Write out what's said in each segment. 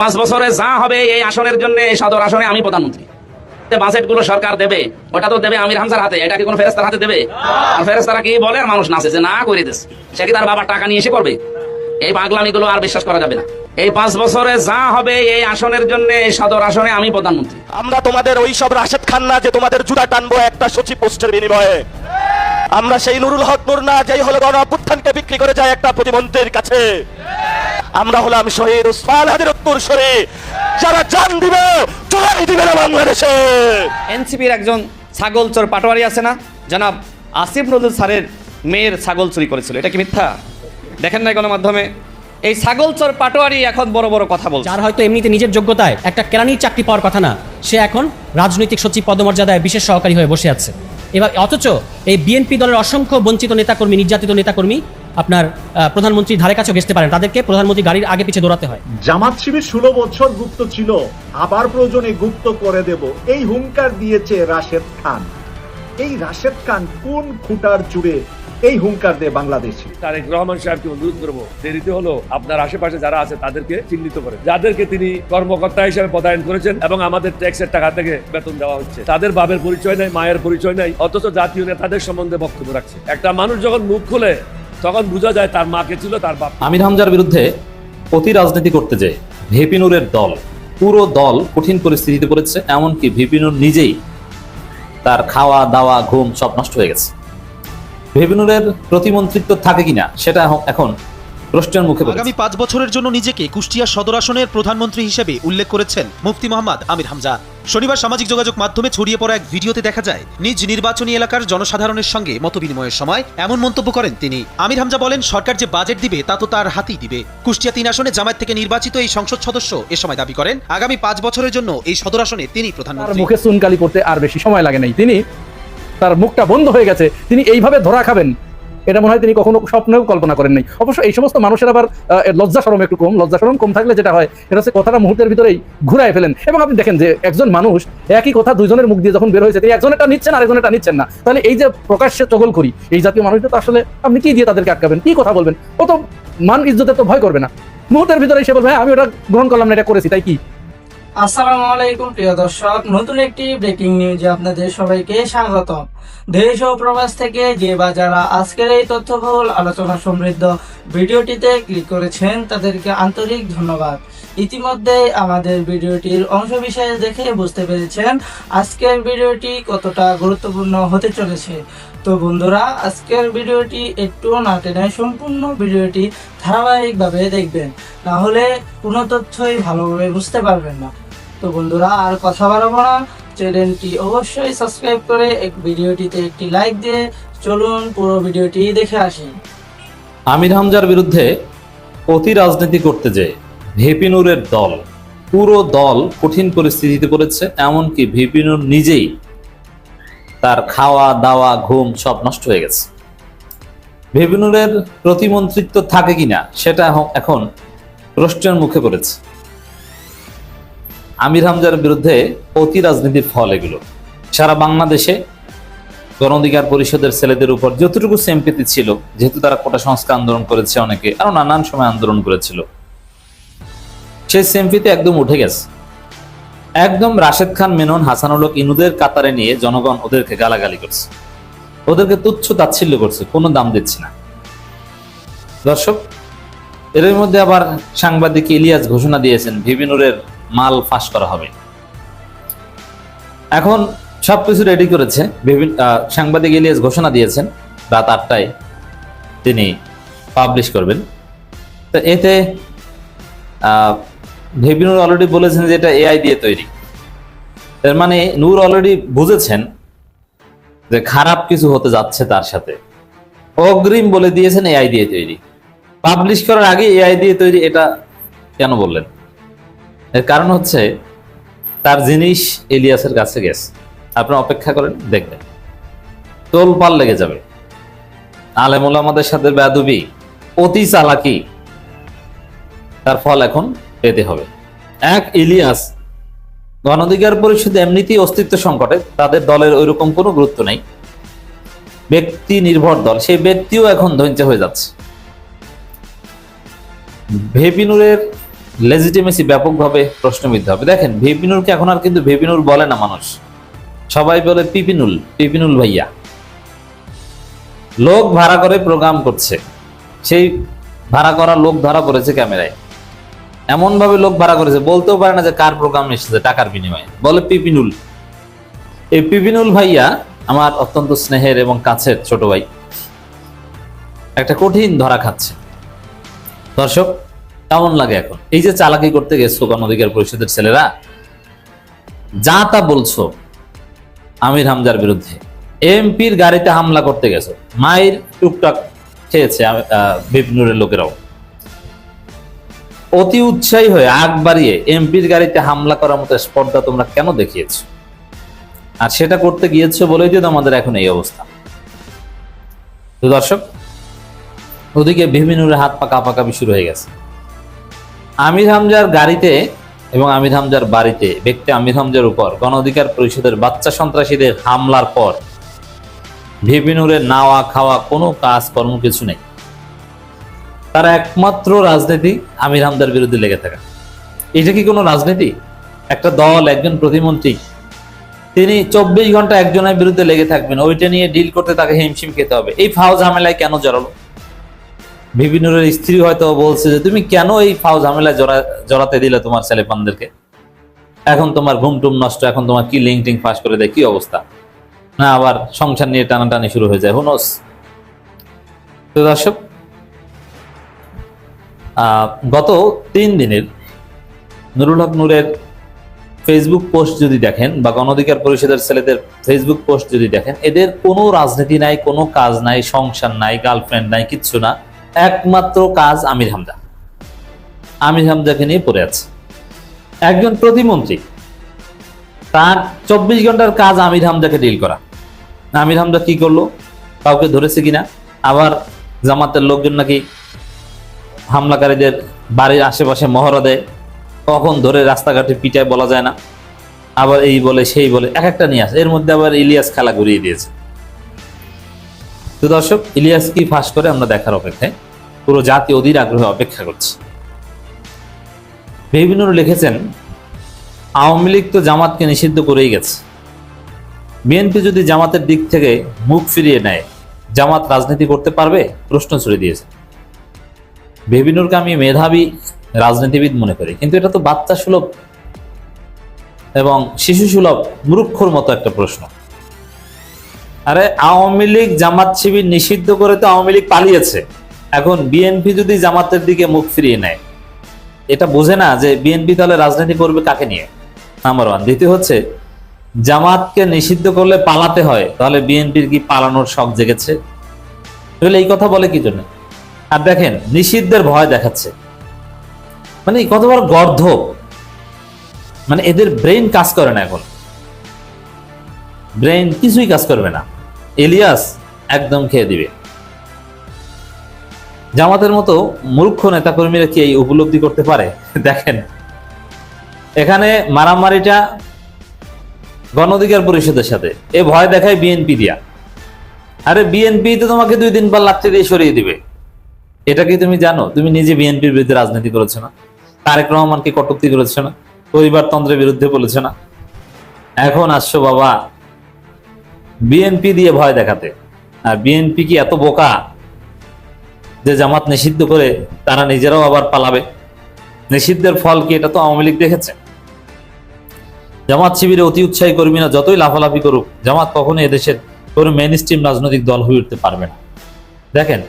5 বছরে যা হবে এই আসনের জন্য, এই সদর আসনে আমি প্রধানমন্ত্রী। বাজেট গুলো সরকার দেবে, ওটা তো দেবে আমির হামজার হাতে, এটা কি কোনো ফেরেস্তার হাতে দেবে? আর ফেরেস্তারা কি বলে, আর মানুষ নাচে যে না করে দিস, সে কি তার বাবার টাকা নিয়ে এসে করবে? এই পাগলামি গুলো আর বিশ্বাস করা যাবে না। এই 5 বছরে যা হবে এই আসনের জন্য, এই সদর আসনে আমি প্রধানমন্ত্রী। আমরা তোমাদের ওই সব রাশেদ খান না যে তোমাদের জুতা টানবো একটা সচিব পোস্টের বিনিময়ে। আমরা সেই নুরুল হক নূর না, যেই হলো গণ অভ্যুত্থানকে বিক্রি করে যায় একটা প্রতিমন্ত্রীর কাছে। আমরা হলাম শহীদ উসমান হাদির উত্তরসূরি, যারা জান দিবে চড়াই দিবে না বাংলাদেশে। এনসিপির একজন ছাগলচোর পাটোয়ারি আছে না, জনাব আসিফ নজরুল স্যারের মেয়ের ছাগল চুরি করেছিল, এটা কি মিথ্যা? দেখেন না গণমাধ্যমে? এই ছাগলচোর পাটোয়ারি এখন বড় বড় কথা বলছে। যার হয়তো এমনিতে নিজের যোগ্যতায় একটা কেরানির চাকরি পাওয়ার কথা না, সে এখন রাজনৈতিক সচিব পদমর্যাদায় বিশেষ সহকারী হয়ে বসে আছে। এবার অথচ এই বিএনপি দলের অসংখ্য বঞ্চিত নেতাকর্মী, নির্যাতিত নেতাকর্মী আপনার প্রধানমন্ত্রীর ধারে কাছেও ঘেঁচতে পারেন, তাদেরকে প্রধানমন্ত্রী গাড়ির আগে পিছিয়ে দৌড়াতে হয়। জামাত শিবির 16 বছর গুপ্ত ছিল, আবার প্রয়োজনে গুপ্ত করে দেব, এই হুঙ্কার দিয়েছে রাশেদ খান। এই রাশেদ খান কোন খুঁটার জুড়ে এই হুঙ্কার দেয় বাংলাদেশে? তারেক রহমান সাহেবকে অনুরোধ করবো, দেরিতে হলো আপনার আশেপাশে যারা আছে তাদেরকে চিহ্নিত করেন, যাদেরকে তিনি কর্মকর্তা হিসেবে পদায়ন করেছেন এবং আমাদের ট্যাক্সের টাকা থেকে বেতন দেওয়া হচ্ছে, তাদের বাবের পরিচয় নাই, মায়ের পরিচয় নাই, অথচ জাতীয় নেতাদের সম্বন্ধে বক্তব্য রাখছে। একটা মানুষ যখন মুখ খুলে তখন বোঝা যায় তার মাকে ছিল তার বাপ। আমির হামজার বিরুদ্ধে অতি রাজনীতি করতে যে ভিপি নূরের দল, পুরো দল কঠিন পরিস্থিতিতে পড়েছে। এমনকি ভিপি নূর নিজেই তার খাওয়া দাওয়া ঘুম সব নষ্ট হয়ে গেছে। ভিপি নূরের প্রতিমন্ত্রিত্ব থাকে কিনা সেটা এখন প্রশ্নের মুখে পড়েছে। আগামী 5 বছরের জন্য নিজেকে কুষ্টিয়া সদর আসনের প্রধানমন্ত্রী হিসেবে উল্লেখ করেছেন মুফতি মোহাম্মদ আমির হামজা। শনিবার সামাজিক যোগাযোগ মাধ্যমে ছড়িয়ে পড়া এক ভিডিওতে দেখা যায় নিজ নির্বাচনী এলাকার জনসাধারণের সঙ্গে মতবিনিময়ের সময় এমন মন্তব্য করেন তিনি। আমির হামজা বলেন, সরকার যে বাজেট দিবে তা তো তার হাতেই দিবে। কুষ্টিয়া 3 আসনে জামায়াত থেকে নির্বাচিত এই সংসদ সদস্য এ সময় দাবি করেন আগামী 5 বছরের জন্য এই সদর আসনে তিনি প্রধানমন্ত্রী। মুখে চুনকালি করতে আর বেশি সময় লাগে নাই, তিনি তার মুখটা বন্ধ হয়ে গেছে, তিনি এইভাবে ধরা খাবেন এটা মনে হয় তিনি কখনো স্বপ্নেও কল্পনা করেন নাই। অবশ্য এই সমস্ত মানুষের আবার লজ্জা শরম একটু কম, লজ্জা শরম কম থাকলে যেটা হয় এটা হচ্ছে কথাটা মুহূর্তের ভিতরেই ঘুরায় ফেলেন। এবং আপনি দেখেন যে একজন মানুষ একই কথা দুইজনের মুখ দিয়ে যখন বের হয়েছে, তিনি একজনেরটা নিচ্ছেন আর একজনেরটা নিচ্ছেন না, তাহলে এই যে প্রকাশ্যে চগল করি এই জাতীয় মানুষদের তো আসলে আপনি কি দিয়ে তাদেরকে আটকাবেন, কি কথা বলবেন? ও তো মান ইজ্জতের তো ভয় করবে না, মুহূর্তের ভিতরে সে বলবে হ্যাঁ আমি ওটা গ্রহণ করলাম না, এটা করেছি তাই কি। আসসালামু আলাইকুম প্রিয় দর্শক, নতুন একটি ব্রেকিং নিউজে আপনাদের সবাইকে স্বাগতম। দেশ ও প্রবাস থেকে যে বা যারা আজকের এই তথ্যবহুল আলোচনা সমৃদ্ধ ভিডিওটিতে ক্লিক করেছেন তাদেরকে আন্তরিক ধন্যবাদ। ইতিমধ্যে আমাদের ভিডিওটির অংশবিশেষ দেখে বুঝতে পেরেছেন আজকের ভিডিওটি কতটা গুরুত্বপূর্ণ হতে চলেছে। তো বন্ধুরা, আজকের ভিডিওটি একটু না টেনে সম্পূর্ণ ভিডিওটি ধারাবাহিকভাবে দেখবেন, না হলে কোনো তথ্যই ভালোভাবে বুঝতে পারবেন না। তো বন্ধুরা, আর কথা বাড়াবো না, চ্যানেলটি অবশ্যই সাবস্ক্রাইব করে ভিডিওটিতে একটি লাইক দিয়ে চলুন পুরো ভিডিওটি দেখে আসি। আমির হামজার বিরুদ্ধে অতি রাজনীতি করতে যে ভিপি নূরের দল, পুরো দল কঠিন পরিস্থিতিতে পড়েছে। এমনকি ভিপি নূর নিজেই তার খাওয়া দাওয়া ঘুম সব নষ্ট হয়ে গেছে। ভিপি নূরের প্রতিমন্ত্রিত্ব থাকে কিনা সেটা এখন প্রশ্নের মুখে পড়েছে। আমির হামজার বিরুদ্ধে অতি রাজনীতির ফল এগুলো। সারা বাংলাদেশে গণ অধিকার পরিষদের ছেলেদের উপর যতটুকু সিম্পেথি ছিল, যেহেতু তারা কোটা সংস্কার আন্দোলন করেছে, অনেকে আরো নানান সময় আন্দোলন করেছিল, সেই সিম্পেথি একদম উঠে গেছে। একদম রাশেদ খান, মেনন, হাসানুল হক, ইনুদের কাতারে নিয়ে জনগণ ওদেরকে গালাগালি করছে, ওদেরকে তুচ্ছ তাচ্ছিল্য করছে, কোনো দাম দিচ্ছে না। দর্শক, এর মধ্যে আবার সাংবাদিক ইলিয়াস ঘোষণা দিয়েছেন ভিপি নূরের মাল ফাঁস করা হবে। এখন সবকিছু রেডি করেছে, সাংবাদিক ইলিয়াস ঘোষণা দিয়েছেন রাত 8টায় তিনি পাবলিশ করবেন। তো এতে ভিপি নূর অলরেডি বলেছেন যে এটা এআই দিয়ে তৈরি। এর মানে নূর অলরেডি বুঝেছেন যে খারাপ কিছু হতে যাচ্ছে তার সাথে, অগ্রিম বলে দিয়েছেন এআই দিয়ে তৈরি। পাবলিশ করার আগে এআই দিয়ে তৈরি এটা কেন বললেন? এর কারণ হচ্ছে তার জিনিস ইলিয়াসের কাছে গেছে। আপনারা অপেক্ষা করেন, দেখবেন তোলপাল লেগে যাবে। আলেম ওলামাদের সাথে বেয়াদবি, অতি চালাকি, তার ফল এখন পেতে হবে। এক ইলিয়াস গণ অধিকার পরিষদ এমনিতেই অস্তিত্ব সংকটে, তাদের দলের ওইরকম কোনো গুরুত্ব নেই, ব্যক্তি নির্ভর দল, সেই ব্যক্তিও এখন ধৈর্য হয়ে যাচ্ছে। ভিপি নূরের লেজিটিমেসি ব্যাপকভাবে প্রশ্নবিদ্ধ হবে। দেখেন ভিপি নূরকে এখন আর কিন্তু ভিপি নূর বলে না মানুষ, সবাই বলে পিপিনুল, পিপিনুল ভাইয়া। লোক ভাড়া করে প্রোগ্রাম করছে, সেই ভাড়া করা লোক ধরা করেছে ক্যামেরায়, এমন ভাবে লোক ভাড়া করেছে বলতেও পারে না যে কার প্রোগ্রাম এসেছে টাকার বিনিময়ে, বলে পিপিনুল। এই পিপিনুল ভাইয়া আমার অত্যন্ত স্নেহের এবং কাছের ছোট ভাই, একটা কঠিন ধরা খাচ্ছে। দর্শক কেমন লাগে এখন এই যে চালাকি করতে গেছো গণ অধিকার পরিষদের ছেলেরা, যা তা বলছো আমির হামজার বিরুদ্ধে, এমপির গাড়িতে হামলা করতে গেছো, মায়ের টুকটাক খেয়েছে বিপিনুরের লোকেরাও, অতি উৎসাহী হয়ে আগ বাড়িয়ে এমপির গাড়িতে হামলা করার মতো স্পর্ধা তোমরা কেন দেখিয়েছো? আর সেটা করতে গিয়েছো বলেই তো আমাদের এখন এই অবস্থা। তো দর্শক, ওদিকে বিপিনুরের হাত পা কাঁপাকাঁপি শুরু হয়ে গেছে। আমির হামজার গাড়িতে এবং আমির হামজার বাড়িতে ব্যক্তি আমির হামজার উপর গণ অধিকার পরিষদের বাচ্চা সন্ত্রাসীদের হামলার পর বিপিনুরের নাওয়া খাওয়া কোনো কাজ কর্ম কিছু নেই। তার একমাত্র রাজনীতি আমির হামজার বিরুদ্ধে লেগে থাকা। এটা কি কোনো রাজনীতি? একটা দল, একজন প্রতিমন্ত্রী, তিনি 24 ঘন্টা একজনের বিরুদ্ধে লেগে থাকবেন, ওইটা নিয়ে ডিল করতে তাকে হিমশিম খেতে হবে। এই ফাও ঝামেলায় কেন জড়ালো? বিপিনুরের স্ত্রী হয়তো বলছে যে তুমি কেন এই ফাও ঝামেলায় জড়াতে দিলে তোমার ছেলেপানদেরকে, এখন তোমার ঘুম টুম নষ্ট, এখন তোমার কি লিঙ্ক টিঙ্ক ফাঁস করে দেয়, কি অবস্থা, না আবার সংসার নিয়ে টানাটানি শুরু হয়ে যায়, হুনোস। তো দর্শক, গত 3 দিনের নুরুল হক নূরের ফেসবুক পোস্ট যদি দেখেন বা গণ অধিকার পরিষদের ছেলেদের ফেসবুক পোস্ট যদি দেখেন, এদের কোনো রাজনীতি নাই, কোনো কাজ নাই, সংসার নাই, গার্লফ্রেন্ড নাই, কিচ্ছু না, একমাত্র কাজ আমির হামজা। আমির হামজাকে নিয়ে পড়ে আছে। একজন প্রতিমন্ত্রী, তার 24 ঘন্টার কাজ আমির হামজাকে ডিল করা। আমির হামজা কি করলো, কাউকে ধরেছে কিনা, আবার জামাতের লোকজন নাকি হামলাকারীদের বাড়ির আশেপাশে মহড়া দেয়, কখন ধরে রাস্তাঘাটে পিটায় বলা যায় না, আবার এই বলে সেই বলে এক একটা নিয়ে আসে। এর মধ্যে আবার ইলিয়াস খেলা ঘুরিয়ে দিয়েছে। তো দর্শক, ইলিয়াস কি ফাঁস করে আমরা দেখার অপেক্ষায়, পুরো জাতি অধীর আগ্রহে অপেক্ষা করছে। বিভিন্ন লিখেছেন আওয়ামী লীগ তো জামাতকে নিষিদ্ধ করেই গেছে, বিএনপি যদি জামাতের দিক থেকে মুখ ফিরিয়ে নেয় জামাত রাজনীতি করতে পারবে, প্রশ্ন ছুড়ে দিয়েছে। বিভিন্নকে আমি মেধাবী রাজনীতিবিদ মনে করি, কিন্তু এটা তো বাচ্চা সুলভ এবং শিশু সুলভ মূর্খর মতো একটা প্রশ্ন। আরে আওয়ামী লীগ জামাত শিবির নিষিদ্ধ করে তো আওয়ামী লীগ পালিয়েছে, এখন বিএনপি যদি জামাতের দিকে মুখ ফিরিয়ে নেয়, এটা বোঝে না যে বিএনপি তাহলে রাজনীতি করবে কাকে নিয়ে, নাম্বার 1। দ্বিতীয় হচ্ছে, জামাতকে নিষিদ্ধ করলে পালাতে হয়, তাহলে বিএনপির কি পালানোর শখ জেগেছে? তাহলে এই কথা বলে কি জন্য? আর দেখেন, নিষিদ্ধের ভয় দেখাচ্ছে, মানে কতবার গর্ধ, মানে এদের ব্রেন কাজ করে না, এখন ব্রেন কিছুই কাজ করবে না। ইলিয়াস একদম খেয়ে দিবে। জামাতের মতো মূর্খ নেতাকর্মীরা কি এই উপলব্ধি করতে পারে? দেখেন, এখানে মারামারিটা গণ অধিকার পরিষদের সাথে, এ ভয় দেখায় বিএনপি দিয়া। আরে বিএনপি তো তোমাকে 2 দিন পর লাঠি দিয়ে সরিয়ে দিবে, এটা কি তুমি জানো? তুমি নিজে বিএনপির বিরুদ্ধে রাজনীতি করেছো না, তারেক রহমানকে কটূক্তি করেছো না, পরিবারতন্ত্রের বিরুদ্ধে বলেছো না, এখন আসছো বাবা বিএনপি দিয়ে ভয় দেখাতে। আর বিএনপি কি এত বোকা যে জামাত নিষিদ্ধ করে তারা নিজেরাও আবার পালাবে? নিষিদ্ধের ফল কি, এটা তো আওয়ামী লীগ দেখেছে। জামাত শিবিরে অতি উৎসাহী কর্মীরা যতই লাফালাফি করুক, জামাত কখনো এদেশের কোনো মেইন স্ট্রিম রাজনৈতিক দল হয়ে উঠতে পারবে না। দেখেন,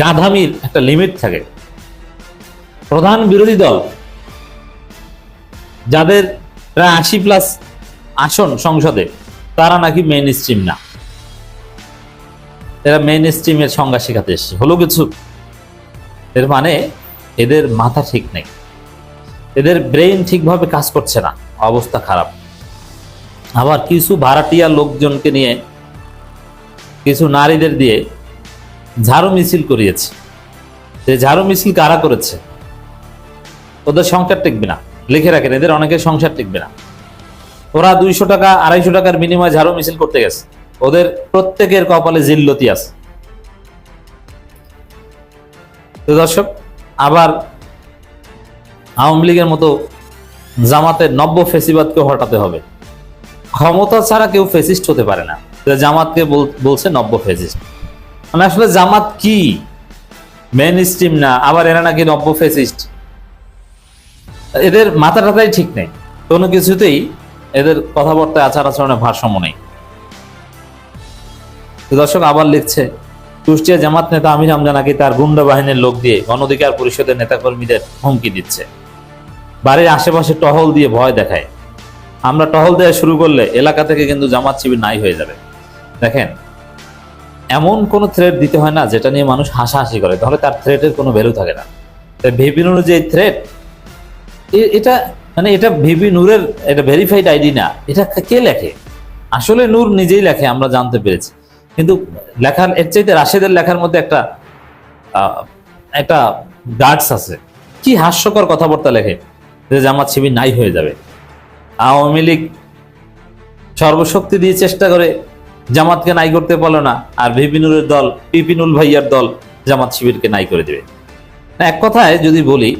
গাধামির একটা লিমিট থাকে। প্রধান বিরোধী দল যাদের প্রায় 80+ আসন সংসদে, তারা নাকি মেইন স্ট্রিম না, এরা মেইন স্ট্রিমের সংজ্ঞা শেখাতে এসছে। হলো কিছু, এর মানে এদের মাথা ঠিক নেই, এদের ব্রেইন ঠিকভাবে কাজ করছে না, অবস্থা খারাপ। আবার কিছু ভাড়াটিয়া লোকজনকে নিয়ে, কিছু নারীদের দিয়ে ঝাড়ু মিছিল করিয়েছে। যে ঝাড়ু মিছিল কারা করেছে? ওদের সংসার টিকবে না, লিখে রাখেন, এদের অনেকের সংসার টিকবে না। ওরা 200 টাকা 250 টাকার বিনিময়ে ঝাড়ু মিছিল করতে গেছে, ওদের প্রত্যেকের কপালে জিল্লতি আছে। তো দর্শক, আবার আওয়ামী লীগের মতো জামাতের নব্য ফেসিবাদকে হটাতে হবে। ক্ষমতা ছাড়া কেউ ফেসিস্ট হতে পারে না। জামাতকে বলছে নব্য ফেসিস্ট। মানে আসলে জামাত কি মেন স্ট্রিম না, আবার এরা নাকি নব্য ফেসিস্ট। এদের মাথা টাথাই ঠিক নেই, কোনো কিছুতেই এদের কথাবার্তা আচার আচরণের ভারসাম্য নেই। দর্শক আবার লিখছে, কুষ্টিয়া জামাত নেতা আমির হামজা নাকি তার গুন্ডা বাহিনীর লোক দিয়ে গণ অধিকার পরিষদের নেতাকর্মীদের হুমকি দিচ্ছে, বাড়ির আশেপাশে টহল দিয়ে ভয় দেখায়। আমরা টহল দেওয়া শুরু করলে এলাকা থেকে কিন্তু জামাত শিবির নাই হয়ে যাবে। দেখেন, এমন কোন থ্রেট দিতে হয় না যেটা নিয়ে মানুষ হাসাহাসি করে, তাহলে তার থ্রেটের কোনো ভ্যালু থাকে না। ভিপি নুরের যে থ্রেট, এটা মানে এটা ভিপি নুরের এটা ভেরিফাইড আইডি না, এটা কে লেখে? আসলে নূর নিজেই লেখে, আমরা জানতে পেরেছি। কিন্তু লেখার এর চাইতে রাশেদের লেখার মধ্যে একটা গার্ডস আছে। কি হাস্যকর কথাবার্তা লেখে যে জামাত শিবির নাই হয়ে যাবে। আওয়ামী লীগ সর্বশক্তি দিয়ে চেষ্টা করে জামাতকে নাই করতে পারলো না, আর ভিপিনুরের দল, পিপিনুল ভাইয়ার দল জামাত শিবিরকে নাই করে দেবে। এক কথায় যদি বলি,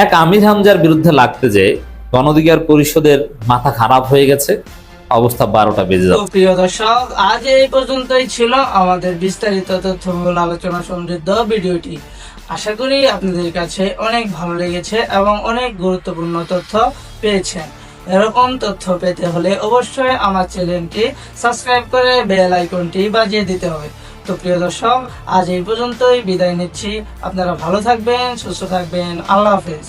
এক আমির হামজার বিরুদ্ধে লাগতে যে গণ অধিকার পরিষদের মাথা খারাপ হয়ে গেছে, অবস্থা 12টা বেজে যাচ্ছে। প্রিয় দর্শক, আজ এই পর্যন্তই ছিল আমাদের বিস্তারিত তথ্যবহুল আলোচনা সমৃদ্ধ ভিডিওটি। আশা করি আপনাদের কাছে অনেক ভালো লেগেছে এবং অনেক গুরুত্বপূর্ণ তথ্য পেয়েছেন। এরকম তথ্য পেতে হলে অবশ্যই আমার চ্যানেলটি সাবস্ক্রাইব করে বেল আইকনটি বাজিয়ে দিতে হবে। তো প্রিয় দর্শক, আজ এই পর্যন্তই বিদায় নিচ্ছি। আপনারা ভালো থাকবেন, সুস্থ থাকবেন। আল্লাহ হাফেজ।